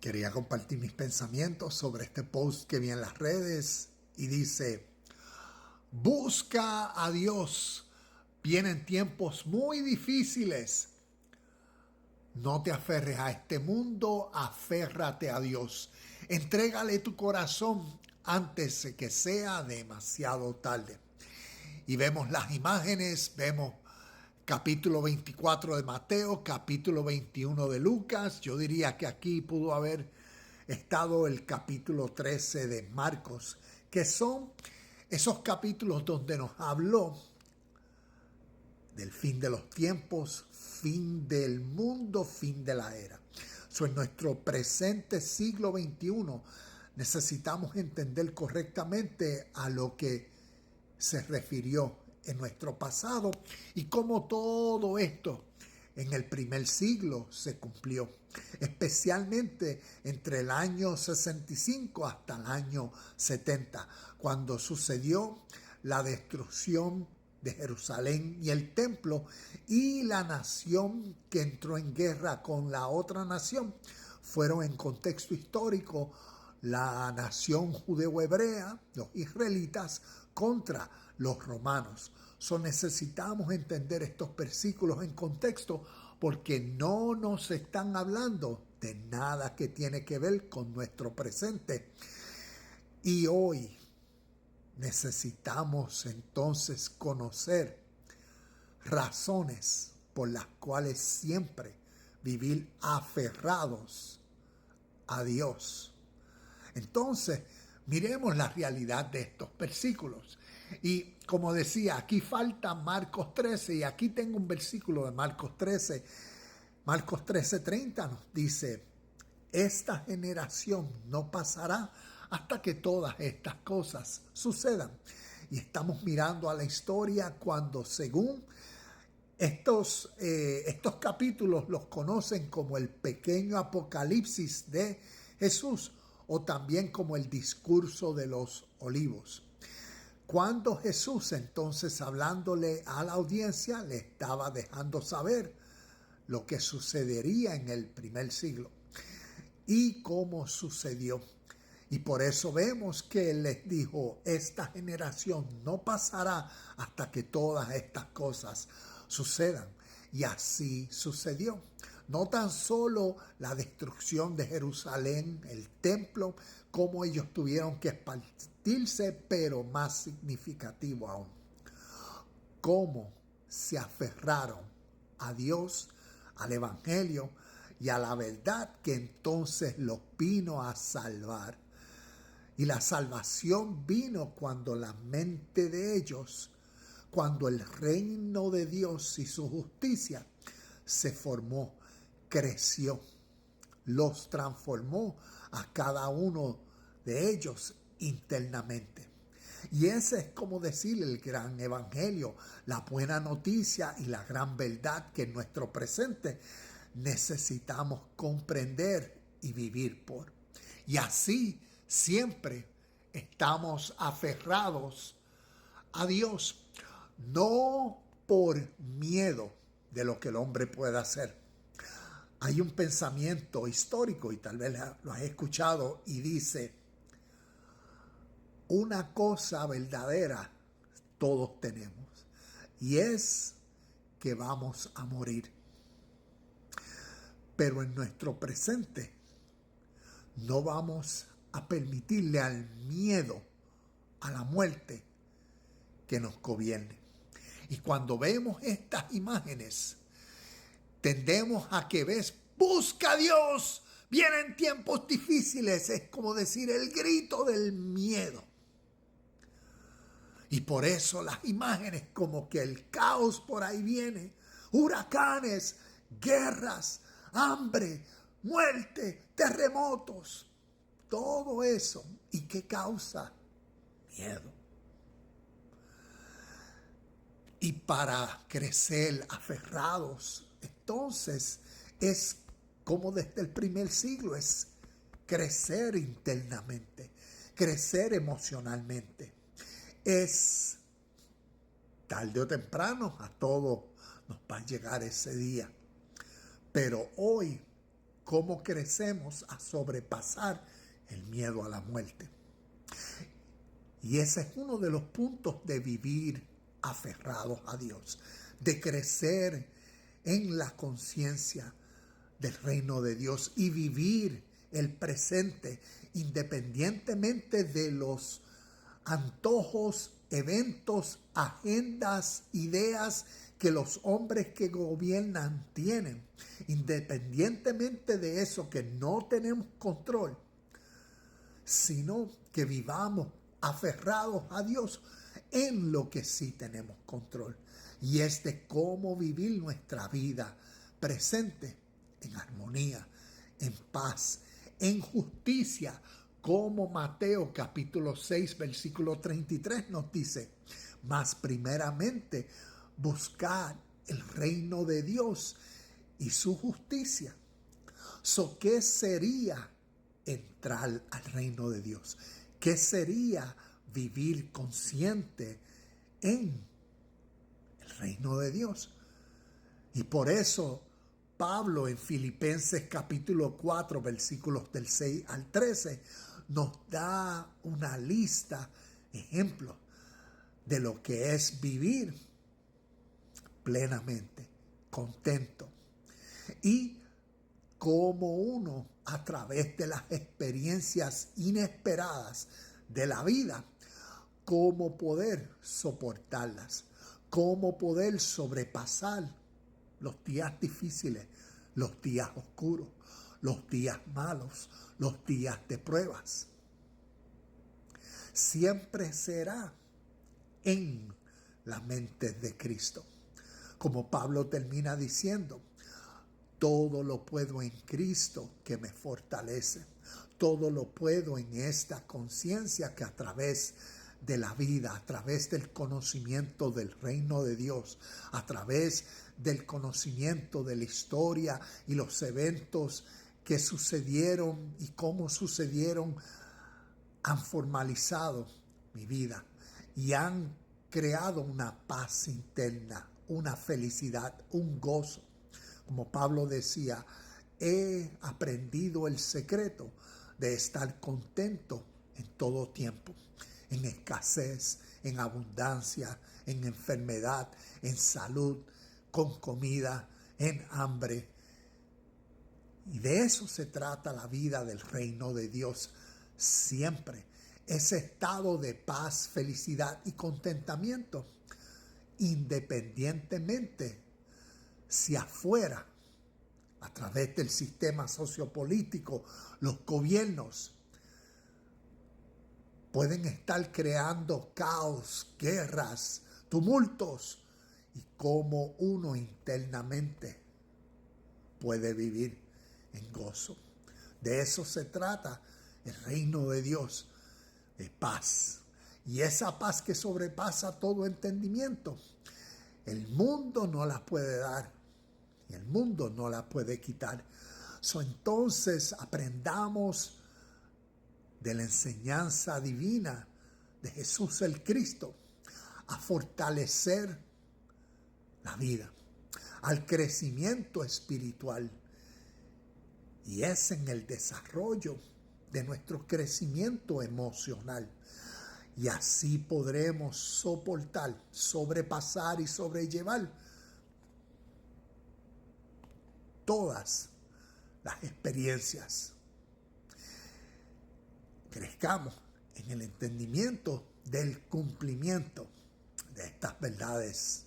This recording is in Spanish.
Quería compartir mis pensamientos sobre este post que vi en las redes y dice: busca a Dios, vienen tiempos muy difíciles. No te aferres a este mundo, aférrate a Dios. Entrégale tu corazón antes de que sea demasiado tarde. Y vemos las imágenes, vemos capítulo 24 de Mateo, capítulo 21 de Lucas. Yo diría que aquí pudo haber estado el capítulo 13 de Marcos, que son esos capítulos donde nos habló del fin de los tiempos, fin del mundo, fin de la era. En nuestro presente siglo XXI necesitamos entender correctamente a lo que se refirió en nuestro pasado y cómo todo esto en el primer siglo se cumplió, especialmente entre el año 65 hasta el año 70, cuando sucedió la destrucción de Jerusalén y el templo, y la nación que entró en guerra con la otra nación fueron, en contexto histórico, la nación judeo-hebrea, los israelitas, contra los romanos. Necesitamos entender estos versículos en contexto, porque no nos están hablando de nada que tiene que ver con nuestro presente. Y hoy necesitamos entonces conocer razones por las cuales siempre vivir aferrados a Dios. Entonces, miremos la realidad de estos versículos. Y como decía, aquí falta Marcos 13, y aquí tengo un versículo de Marcos 13. Marcos 13:30 nos dice: esta generación no pasará hasta que todas estas cosas sucedan. Y estamos mirando a la historia cuando, según estos capítulos, los conocen como el pequeño apocalipsis de Jesús, o también como el discurso de los olivos. Cuando Jesús, entonces, hablándole a la audiencia, le estaba dejando saber lo que sucedería en el primer siglo y cómo sucedió. Y por eso vemos que Él les dijo: esta generación no pasará hasta que todas estas cosas sucedan. Y así sucedió. No tan solo la destrucción de Jerusalén, el templo, como ellos tuvieron que esparcirse, pero más significativo aún, cómo se aferraron a Dios, al Evangelio y a la verdad, que entonces los vino a salvar. Y la salvación vino cuando la mente de ellos, cuando el reino de Dios y su justicia se formó, creció, los transformó a cada uno de ellos internamente. Y ese es, como decir, el gran evangelio, la buena noticia y la gran verdad que en nuestro presente necesitamos comprender y vivir por. Y así siempre estamos aferrados a Dios, no por miedo de lo que el hombre pueda hacer. Hay un pensamiento histórico, y tal vez lo has escuchado, y dice: una cosa verdadera todos tenemos, y es que vamos a morir. Pero en nuestro presente no vamos a permitirle al miedo, a la muerte, que nos gobierne. Y cuando vemos estas imágenes, tendemos a que busca a Dios, vienen tiempos difíciles. Es como decir el grito del miedo. Y por eso las imágenes, como que el caos por ahí viene, huracanes, guerras, hambre, muerte, terremotos, todo eso. ¿Y qué causa? Miedo. Y para crecer aferrados, entonces, es como desde el primer siglo, es crecer internamente, crecer emocionalmente. Es tarde o temprano, a todos nos va a llegar ese día. Pero hoy cómo crecemos a sobrepasar el miedo a la muerte. Y ese es uno de los puntos de vivir aferrados a Dios, de crecer en la conciencia del reino de Dios y vivir el presente independientemente de los antojos, eventos, agendas, ideas que los hombres que gobiernan tienen. Independientemente de eso que no tenemos control, sino que vivamos aferrados a Dios en lo que sí tenemos control. Y es de cómo vivir nuestra vida presente en armonía, en paz, en justicia, como Mateo capítulo 6, versículo 33 nos dice: mas primeramente buscar el reino de Dios y su justicia. ¿Qué sería entrar al reino de Dios? ¿Qué sería vivir consciente en el reino de Dios? Y por eso Pablo en Filipenses capítulo 4, versículos del 6 al 13, nos da una lista, ejemplos de lo que es vivir plenamente, contento. Y cómo uno, a través de las experiencias inesperadas de la vida, cómo poder soportarlas, cómo poder sobrepasar los días difíciles, los días oscuros, los días malos, los días de pruebas. Siempre será en la mente de Cristo. Como Pablo termina diciendo: todo lo puedo en Cristo que me fortalece. Todo lo puedo en esta conciencia que a través de la vida, a través del conocimiento del reino de Dios, a través del conocimiento de la historia y los eventos que sucedieron y cómo sucedieron, han formalizado mi vida y han creado una paz interna, una felicidad, un gozo. Como Pablo decía: he aprendido el secreto de estar contento en todo tiempo, en escasez, en abundancia, en enfermedad, en salud, con comida, en hambre. Y de eso se trata la vida del reino de Dios siempre. Ese estado de paz, felicidad y contentamiento, independientemente si afuera, a través del sistema sociopolítico, los gobiernos pueden estar creando caos, guerras, tumultos, y cómo uno internamente puede vivir en gozo. De eso se trata el reino de Dios, de paz. Y esa paz que sobrepasa todo entendimiento, el mundo no la puede dar y el mundo no la puede quitar. Entonces aprendamos de la enseñanza divina de Jesús el Cristo a fortalecer la vida, al crecimiento espiritual. Y es en el desarrollo de nuestro crecimiento emocional. Y así podremos soportar, sobrepasar y sobrellevar todas las experiencias. Crezcamos en el entendimiento del cumplimiento de estas verdades